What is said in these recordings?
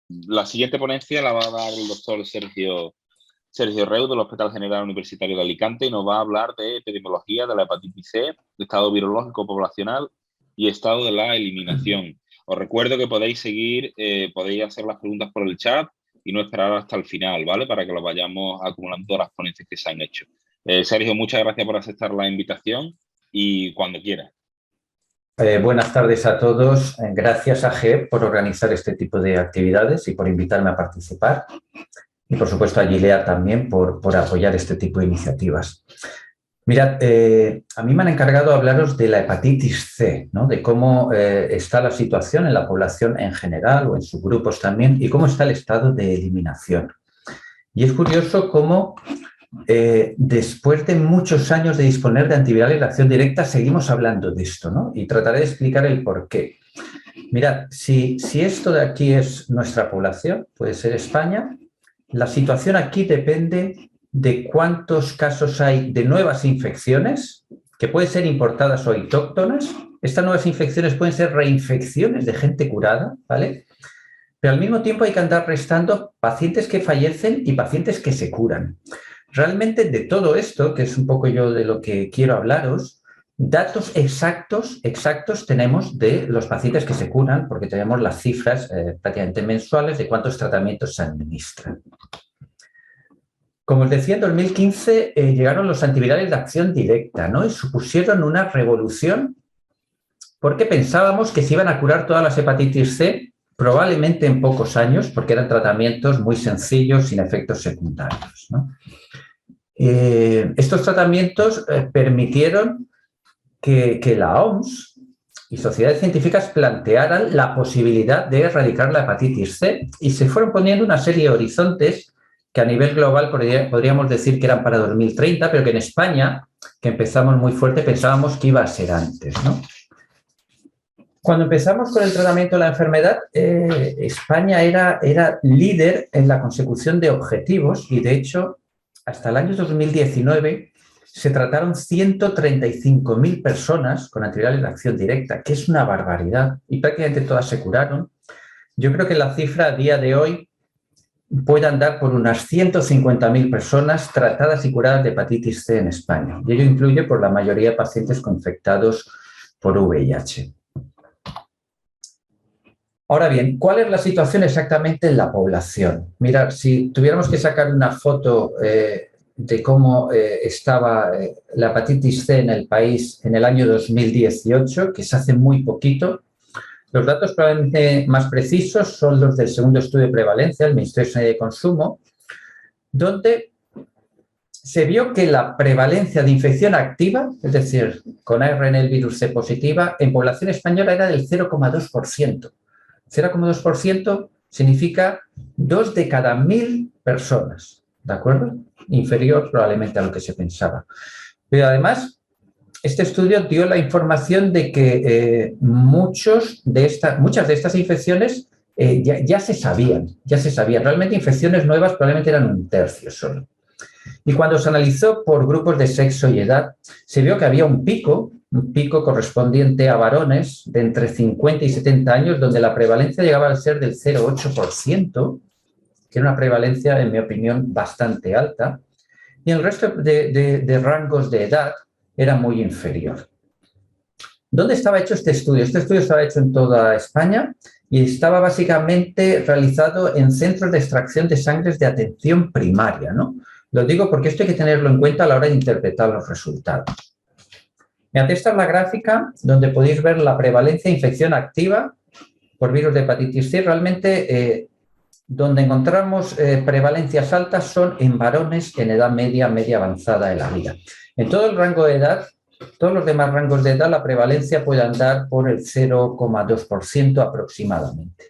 La siguiente ponencia la va a dar el doctor Sergio Reu del Hospital General Universitario de Alicante y nos va a hablar de epidemiología de la hepatitis C, de estado virológico poblacional y estado de la eliminación. Os recuerdo que podéis seguir, podéis hacer las preguntas por el chat y no esperar hasta el final, ¿vale? Para que lo vayamos acumulando todas las ponencias que se han hecho. Sergio, muchas gracias por aceptar la invitación y cuando quieras. Buenas tardes a todos. Gracias a GEP por organizar este tipo de actividades y por invitarme a participar. Y, por supuesto, a Gilead también por apoyar este tipo de iniciativas. Mirad, a mí me han encargado hablaros de la hepatitis C, ¿no? De cómo está la situación en la población en general o en subgrupos también y cómo está el estado de eliminación. Y es curioso cómo después de muchos años de disponer de antivirales de acción directa seguimos hablando de esto, ¿no? Y trataré de explicar el por qué. Mirad, si esto de aquí es nuestra población, puede ser España, la situación aquí depende de cuántos casos hay de nuevas infecciones, que pueden ser importadas o autóctonas. Estas nuevas infecciones pueden ser reinfecciones de gente curada, ¿vale? Pero al mismo tiempo hay que andar restando pacientes que fallecen y pacientes que se curan. Realmente de todo esto, que es un poco yo de lo que quiero hablaros, datos exactos tenemos de los pacientes que se curan, porque tenemos las cifras prácticamente mensuales de cuántos tratamientos se administran. Como os decía, en 2015 llegaron los antivirales de acción directa, ¿no? Y supusieron una revolución porque pensábamos que se iban a curar todas las hepatitis C probablemente en pocos años, porque eran tratamientos muy sencillos, sin efectos secundarios, ¿no? Estos tratamientos permitieron que la OMS y sociedades científicas plantearan la posibilidad de erradicar la hepatitis C y se fueron poniendo una serie de horizontes que a nivel global podríamos decir que eran para 2030, pero que en España, que empezamos muy fuerte, pensábamos que iba a ser antes, ¿no? Cuando empezamos con el tratamiento de la enfermedad, España era líder en la consecución de objetivos y, de hecho, hasta el año 2019 se trataron 135.000 personas con antivirales de acción directa, que es una barbaridad, y prácticamente todas se curaron. Yo creo que la cifra a día de hoy puede andar por unas 150.000 personas tratadas y curadas de hepatitis C en España, y ello incluye por la mayoría de pacientes infectados por VIH. Ahora bien, ¿cuál es la situación exactamente en la población? Mirad, si tuviéramos que sacar una foto de cómo estaba la hepatitis C en el país en el año 2018, que se hace muy poquito, los datos probablemente más precisos son los del segundo estudio de prevalencia, el Ministerio de Sanidad y Consumo, donde se vio que la prevalencia de infección activa, es decir, con ARN el virus C positiva, en población española era del 0,2%. 0,2% significa 2 de cada 1.000 personas, ¿de acuerdo? Inferior probablemente a lo que se pensaba. Pero además, este estudio dio la información de que muchas de estas infecciones ya se sabían. Realmente infecciones nuevas probablemente eran 1/3 solo. Y cuando se analizó por grupos de sexo y edad, se vio que había un pico correspondiente a varones de entre 50 y 70 años, donde la prevalencia llegaba a ser del 0,8%, que era una prevalencia, en mi opinión, bastante alta, y el resto de rangos de edad era muy inferior. ¿Dónde estaba hecho este estudio? Este estudio estaba hecho en toda España y estaba básicamente realizado en centros de extracción de sangre de atención primaria, ¿no? Lo digo porque esto hay que tenerlo en cuenta a la hora de interpretar los resultados. Esta es la gráfica donde podéis ver la prevalencia de infección activa por virus de hepatitis C. Realmente, donde encontramos prevalencias altas son en varones en edad media avanzada de la vida. En todo el rango de edad, todos los demás rangos de edad, la prevalencia puede andar por el 0,2% aproximadamente.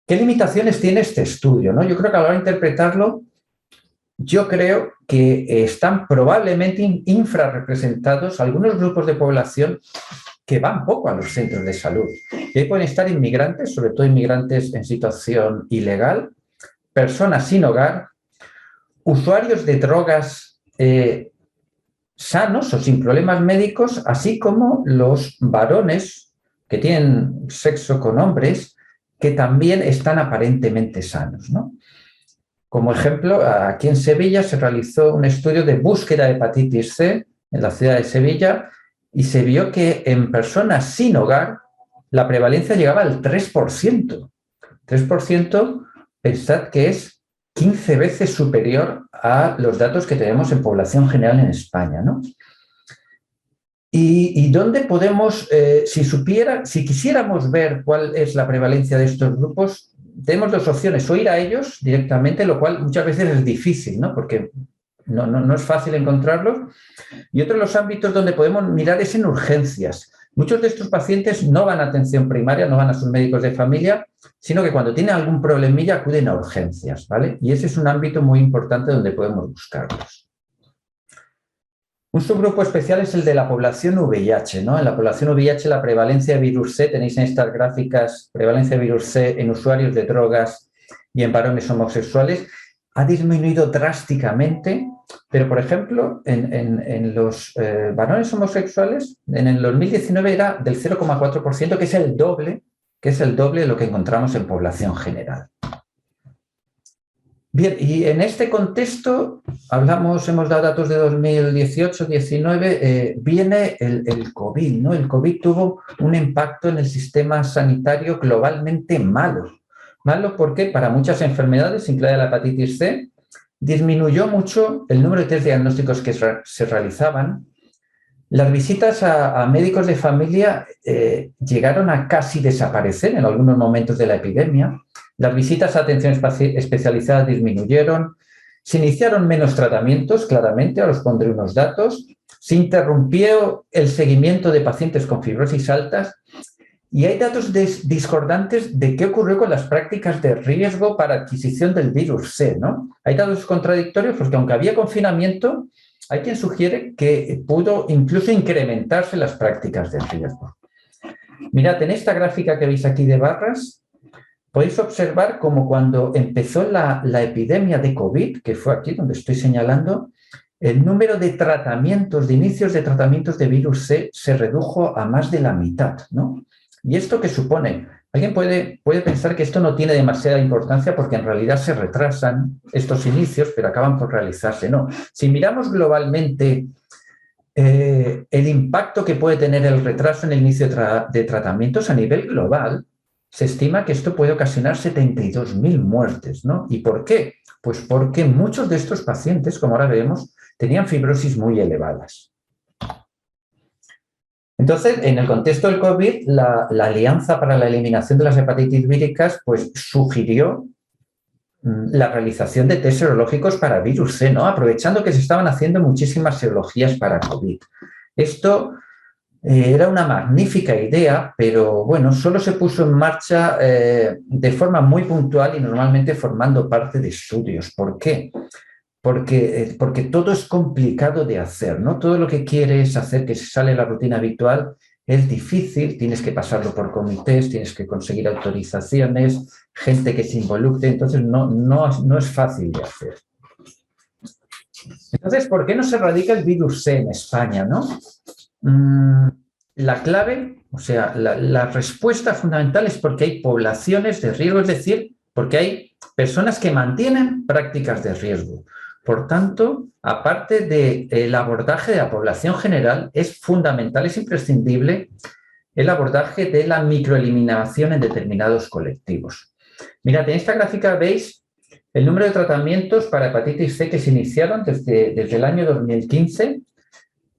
¿Qué limitaciones tiene este estudio, no? Yo creo que a la hora de interpretarlo, yo creo que están probablemente infrarrepresentados algunos grupos de población que van poco a los centros de salud. Y ahí pueden estar inmigrantes, sobre todo inmigrantes en situación ilegal, personas sin hogar, usuarios de drogas sanos o sin problemas médicos, así como los varones que tienen sexo con hombres, que también están aparentemente sanos, ¿no? Como ejemplo, aquí en Sevilla se realizó un estudio de búsqueda de hepatitis C en la ciudad de Sevilla y se vio que en personas sin hogar la prevalencia llegaba al 3%. 3%, pensad que es 15 veces superior a los datos que tenemos en población general en España, ¿no? ¿Y dónde podemos, si quisiéramos ver cuál es la prevalencia de estos grupos, tenemos dos opciones, o ir a ellos directamente, lo cual muchas veces es difícil, ¿no? Porque no es fácil encontrarlos. Y otro de los ámbitos donde podemos mirar es en urgencias. Muchos de estos pacientes no van a atención primaria, no van a sus médicos de familia, sino que cuando tienen algún problemilla acuden a urgencias, ¿vale? Y ese es un ámbito muy importante donde podemos buscarlos. Un subgrupo especial es el de la población VIH, ¿no? En la población VIH la prevalencia de virus C, tenéis en estas gráficas, prevalencia de virus C en usuarios de drogas y en varones homosexuales, ha disminuido drásticamente, pero por ejemplo, en los varones homosexuales, en el 2019 era del 0,4%, que es el doble de lo que encontramos en población general. Bien, y en este contexto, hemos dado datos de 2018-19, viene el COVID, ¿no? El COVID tuvo un impacto en el sistema sanitario globalmente malo. Malo porque para muchas enfermedades, incluida la hepatitis C, disminuyó mucho el número de test diagnósticos que se realizaban. Las visitas a médicos de familia llegaron a casi desaparecer en algunos momentos de la epidemia. Las visitas a atención especializada disminuyeron, se iniciaron menos tratamientos, claramente, ahora os pondré unos datos, se interrumpió el seguimiento de pacientes con fibrosis altas y hay datos discordantes de qué ocurrió con las prácticas de riesgo para adquisición del virus C, ¿no? Hay datos contradictorios porque aunque había confinamiento, hay quien sugiere que pudo incluso incrementarse las prácticas de riesgo. Mirad, en esta gráfica que veis aquí de barras, podéis observar como cuando empezó la epidemia de COVID, que fue aquí donde estoy señalando, el número de tratamientos, de inicios de tratamientos de virus C se redujo a más de la mitad, ¿no? ¿Y esto qué supone? Alguien puede pensar que esto no tiene demasiada importancia porque en realidad se retrasan estos inicios, pero acaban por realizarse. No, si miramos globalmente el impacto que puede tener el retraso en el inicio de tratamientos a nivel global, se estima que esto puede ocasionar 72.000 muertes, ¿no? ¿Y por qué? Pues porque muchos de estos pacientes, como ahora vemos, tenían fibrosis muy elevadas. Entonces, en el contexto del COVID, la Alianza para la Eliminación de las Hepatitis Víricas pues, sugirió la realización de test serológicos para virus C, ¿no? Aprovechando que se estaban haciendo muchísimas serologías para COVID. Esto era una magnífica idea, pero bueno, solo se puso en marcha de forma muy puntual y normalmente formando parte de estudios. ¿Por qué? Porque todo es complicado de hacer, ¿no? Todo lo que quieres hacer que se sale de la rutina habitual es difícil, tienes que pasarlo por comités, tienes que conseguir autorizaciones, gente que se involucre, entonces no es fácil de hacer. Entonces, ¿por qué no se erradica el virus C en España, no? La clave, o sea, la respuesta fundamental es porque hay poblaciones de riesgo, es decir, porque hay personas que mantienen prácticas de riesgo. Por tanto, aparte del abordaje de la población general, es fundamental, es imprescindible el abordaje de la microeliminación en determinados colectivos. Mirad, en esta gráfica veis el número de tratamientos para hepatitis C que se iniciaron desde el año 2015,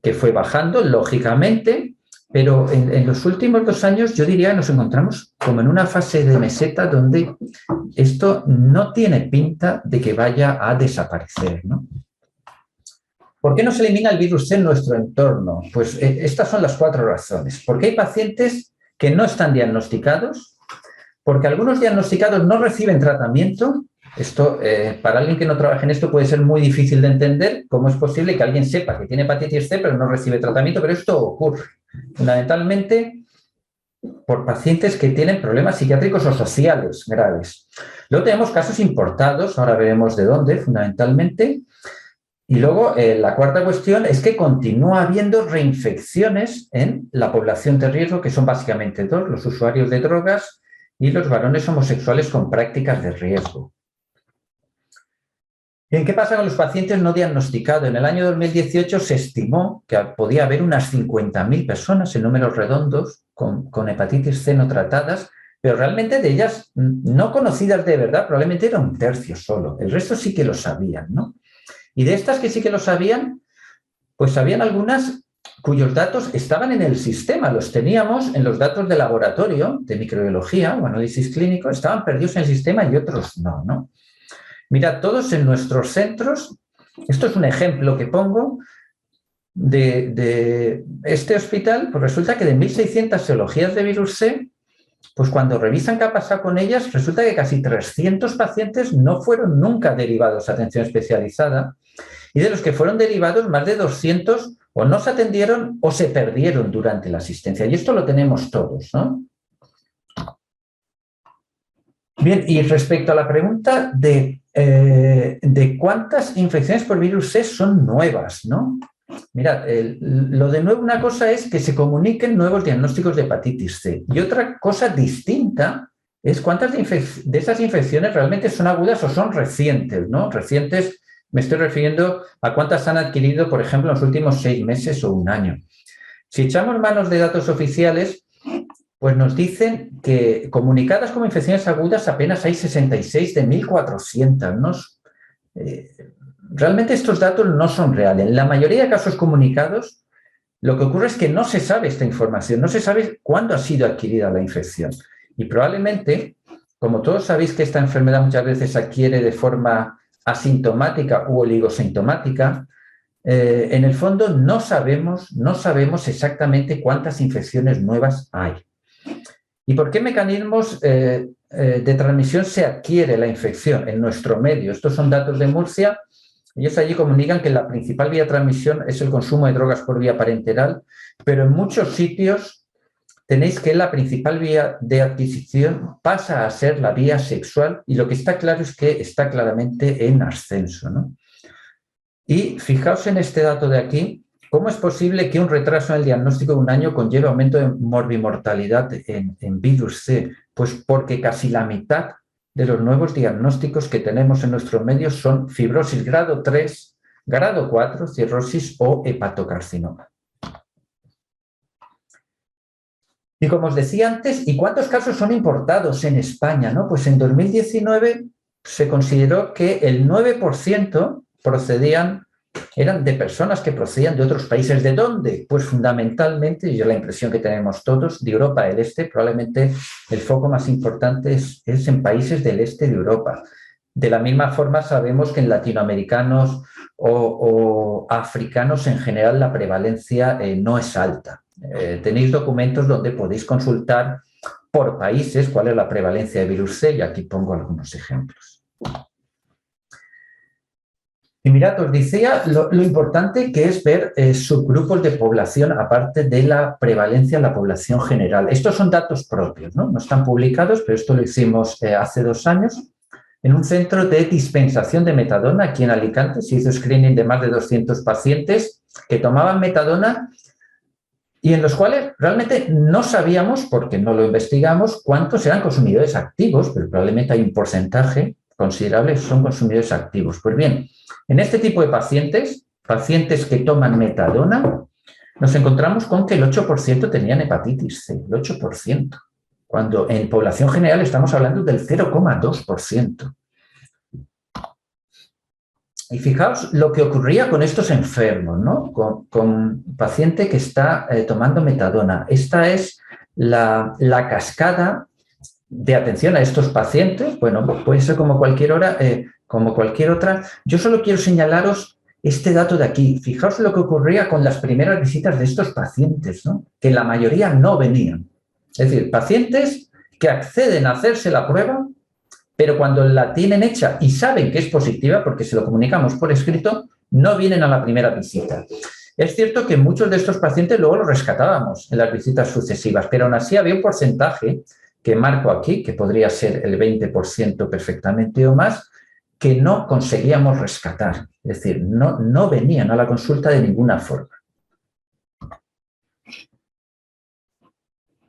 que fue bajando, lógicamente, pero en los últimos 2 años yo diría que nos encontramos como en una fase de meseta donde esto no tiene pinta de que vaya a desaparecer, ¿no? ¿Por qué no se elimina el virus C en nuestro entorno? Pues estas son las 4 razones. Porque hay pacientes que no están diagnosticados, porque algunos diagnosticados no reciben tratamiento. Esto, para alguien que no trabaja en esto, puede ser muy difícil de entender cómo es posible que alguien sepa que tiene hepatitis C pero no recibe tratamiento, pero esto ocurre fundamentalmente por pacientes que tienen problemas psiquiátricos o sociales graves. Luego tenemos casos importados, ahora veremos de dónde, fundamentalmente. Y luego la cuarta cuestión es que continúa habiendo reinfecciones en la población de riesgo, que son básicamente 2, los usuarios de drogas y los varones homosexuales con prácticas de riesgo. Bien, ¿qué pasa con los pacientes no diagnosticados? En el año 2018 se estimó que podía haber unas 50.000 personas en números redondos con hepatitis C no tratadas, pero realmente de ellas no conocidas de verdad probablemente era un tercio solo. El resto sí que lo sabían, ¿no? Y de estas que sí que lo sabían, pues habían algunas cuyos datos estaban en el sistema, los teníamos en los datos de laboratorio, de microbiología o análisis clínico, estaban perdidos en el sistema y otros no, ¿no? Mira, todos en nuestros centros, esto es un ejemplo que pongo de este hospital, pues resulta que de 1.600 serologías de virus C, pues cuando revisan qué ha pasado con ellas, resulta que casi 300 pacientes no fueron nunca derivados a atención especializada y de los que fueron derivados, más de 200 o no se atendieron o se perdieron durante la asistencia. Y esto lo tenemos todos, ¿no? Bien, y respecto a la pregunta de cuántas infecciones por virus C son nuevas, ¿no? Mirad, lo de nuevo una cosa es que se comuniquen nuevos diagnósticos de hepatitis C y otra cosa distinta es cuántas de esas infecciones realmente son agudas o son recientes, ¿no? Recientes me estoy refiriendo a cuántas han adquirido, por ejemplo, en los últimos 6 meses o un año. Si echamos manos de datos oficiales, pues nos dicen que comunicadas como infecciones agudas apenas hay 66 de 1.400, ¿no? Realmente estos datos no son reales. En la mayoría de casos comunicados, lo que ocurre es que no se sabe esta información, no se sabe cuándo ha sido adquirida la infección. Y probablemente, como todos sabéis que esta enfermedad muchas veces se adquiere de forma asintomática u oligosintomática, en el fondo no sabemos exactamente cuántas infecciones nuevas hay. ¿Y por qué mecanismos de transmisión se adquiere la infección en nuestro medio? Estos son datos de Murcia. Ellos allí comunican que la principal vía de transmisión es el consumo de drogas por vía parenteral, pero en muchos sitios tenéis que la principal vía de adquisición pasa a ser la vía sexual y lo que está claro es que está claramente en ascenso, ¿no? Y fijaos en este dato de aquí, ¿cómo es posible que un retraso en el diagnóstico de un año conlleve aumento de morbimortalidad en virus C? Pues porque casi la mitad de los nuevos diagnósticos que tenemos en nuestros medios son fibrosis grado 3, grado 4, cirrosis o hepatocarcinoma. Y como os decía antes, ¿y cuántos casos son importados en España, ¿no? Pues en 2019 se consideró que el 9% eran de personas que procedían de otros países. ¿De dónde? Pues fundamentalmente, y es la impresión que tenemos todos, de Europa del Este. Probablemente el foco más importante es en países del este de Europa. De la misma forma sabemos que en latinoamericanos o africanos en general la prevalencia no es alta. Tenéis documentos donde podéis consultar por países cuál es la prevalencia de virus C y aquí pongo algunos ejemplos. Y mirad, os decía lo importante que es ver subgrupos de población aparte de la prevalencia en la población general. Estos son datos propios, ¿no? No están publicados, pero esto lo hicimos hace 2 años en un centro de dispensación de metadona aquí en Alicante. Se hizo screening de más de 200 pacientes que tomaban metadona y en los cuales realmente no sabíamos, porque no lo investigamos, cuántos eran consumidores activos, pero probablemente hay un porcentaje considerable que son consumidores activos. Pues bien, en este tipo de pacientes que toman metadona, nos encontramos con que el 8% tenían hepatitis C, el 8%, cuando en población general estamos hablando del 0,2%. Y fijaos lo que ocurría con estos enfermos, ¿no? Con paciente que está tomando metadona. Esta es la cascada de atención a estos pacientes. Bueno, puede ser como cualquier otra. Yo solo quiero señalaros este dato de aquí. Fijaos lo que ocurría con las primeras visitas de estos pacientes, ¿no? Que la mayoría no venían. Es decir, pacientes que acceden a hacerse la prueba, pero cuando la tienen hecha y saben que es positiva, porque se lo comunicamos por escrito, no vienen a la primera visita. Es cierto que muchos de estos pacientes luego los rescatábamos en las visitas sucesivas, pero aún así había un porcentaje que marco aquí, que podría ser el 20% perfectamente o más, que no conseguíamos rescatar. Es decir, no venían a la consulta de ninguna forma.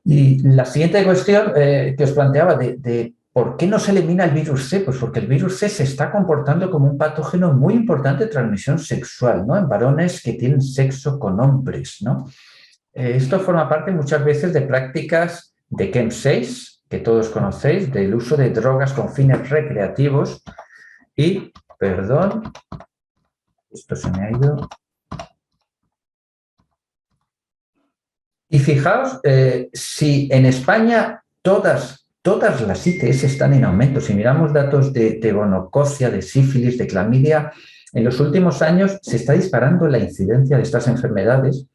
Y la siguiente cuestión que os planteaba de ¿por qué no se elimina el virus C? Pues porque el virus C se está comportando como un patógeno muy importante de transmisión sexual, ¿no? En varones que tienen sexo con hombres, ¿no? Esto forma parte muchas veces de prácticas de chemsex, que todos conocéis, del uso de drogas con fines recreativos y, perdón, esto se me ha ido. Y fijaos, si en España todas las ITS están en aumento, si miramos datos de gonococia, de sífilis, de clamidia, en los últimos años se está disparando la incidencia de estas enfermedades.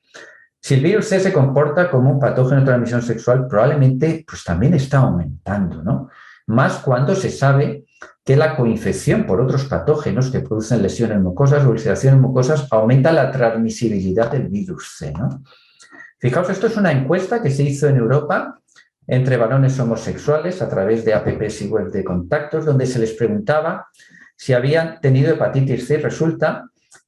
Si el virus C se comporta como un patógeno de transmisión sexual, probablemente pues, también está aumentando, ¿no? Más cuando se sabe que la coinfección por otros patógenos que producen lesiones mucosas o ulceraciones mucosas aumenta la transmisibilidad del virus C, ¿no? Fijaos, esto es una encuesta que se hizo en Europa entre varones homosexuales a través de apps y web de contactos, donde se les preguntaba si habían tenido hepatitis C. Resulta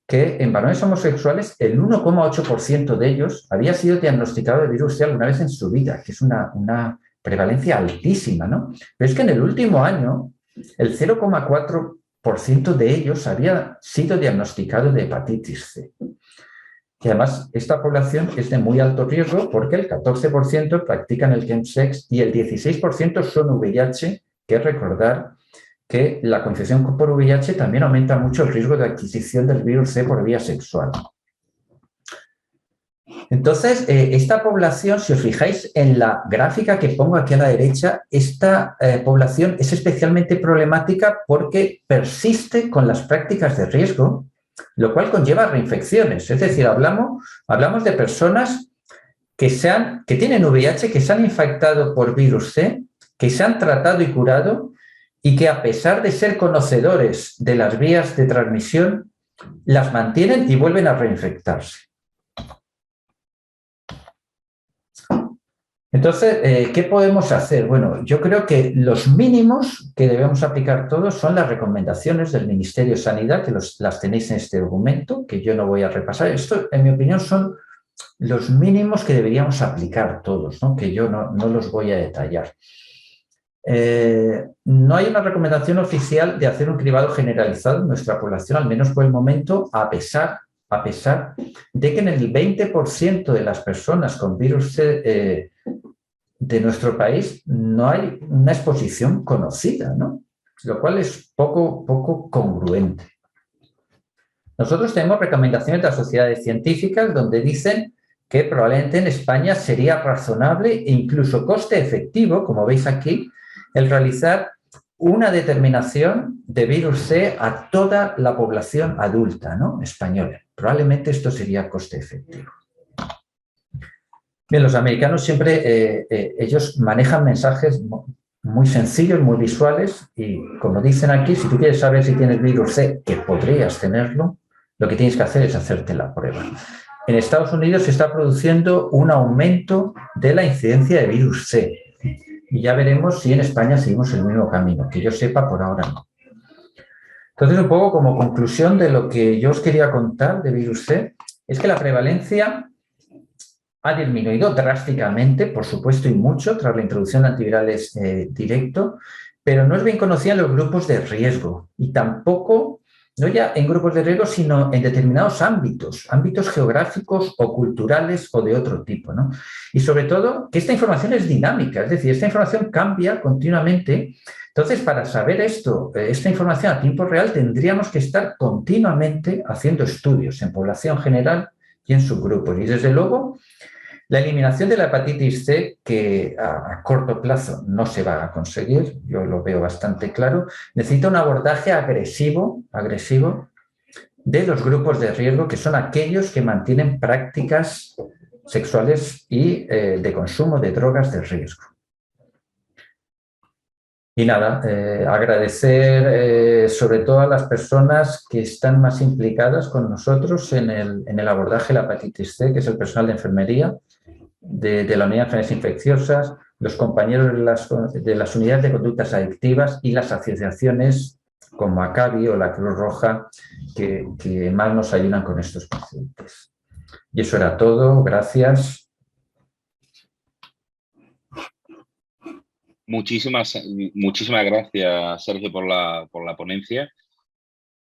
que en varones homosexuales el 1,8% de ellos había sido diagnosticado de virus C alguna vez en su vida, que es una prevalencia altísima, ¿no? Pero es que en el último año el 0,4% de ellos había sido diagnosticado de hepatitis C. Y además, esta población es de muy alto riesgo porque el 14% practican el chemsex y el 16% son VIH, que es recordar que la infección por VIH también aumenta mucho el riesgo de adquisición del virus C por vía sexual. Entonces, esta población, si os fijáis en la gráfica que pongo aquí a la derecha, esta población es especialmente problemática porque persiste con las prácticas de riesgo, lo cual conlleva reinfecciones. Es decir, hablamos de personas que tienen VIH, que se han infectado por virus C, que se han tratado y curado y que a pesar de ser conocedores de las vías de transmisión, las mantienen y vuelven a reinfectarse. Entonces, ¿qué podemos hacer? Bueno, yo creo que los mínimos que debemos aplicar todos son las recomendaciones del Ministerio de Sanidad, que las tenéis en este documento, que yo no voy a repasar. Esto, en mi opinión, son los mínimos que deberíamos aplicar todos, ¿no? Que yo no los voy a detallar. No hay una recomendación oficial de hacer un cribado generalizado en nuestra población, al menos por el momento, a pesar de que en el 20% de las personas con virus C de nuestro país no hay una exposición conocida, ¿no? Lo cual es poco congruente. Nosotros tenemos recomendaciones de las sociedades científicas donde dicen que probablemente en España sería razonable e incluso coste efectivo, como veis aquí, el realizar una determinación de virus C a toda la población adulta, ¿no? Española. Probablemente esto sería coste efectivo. Bien, los americanos siempre, ellos manejan mensajes muy sencillos, muy visuales y como dicen aquí, si tú quieres saber si tienes virus C, que podrías tenerlo, lo que tienes que hacer es hacerte la prueba. En Estados Unidos se está produciendo un aumento de la incidencia de virus C y ya veremos si en España seguimos el mismo camino, que yo sepa por ahora no. Entonces, un poco como conclusión de lo que yo os quería contar de virus C, es que la prevalencia ha disminuido drásticamente, por supuesto, y mucho, tras la introducción de antivirales directo, pero no es bien conocida en los grupos de riesgo y tampoco, no ya en grupos de riesgo, sino en determinados ámbitos geográficos o culturales o de otro tipo, ¿no? Y sobre todo, que esta información es dinámica, es decir, esta información cambia continuamente. Entonces, para saber esta información a tiempo real, tendríamos que estar continuamente haciendo estudios en población general y en subgrupos. Y desde luego, la eliminación de la hepatitis C, que a corto plazo no se va a conseguir, yo lo veo bastante claro, necesita un abordaje agresivo de los grupos de riesgo, que son aquellos que mantienen prácticas sexuales y de consumo de drogas de riesgo. Y nada, agradecer sobre todo a las personas que están más implicadas con nosotros en el abordaje de la hepatitis C, que es el personal de enfermería, de la unidad de enfermedades infecciosas, los compañeros de las unidades de conductas adictivas y las asociaciones como ACABI o la Cruz Roja que más nos ayudan con estos pacientes. Y eso era todo. Gracias. Muchísimas gracias, Sergio, por la ponencia.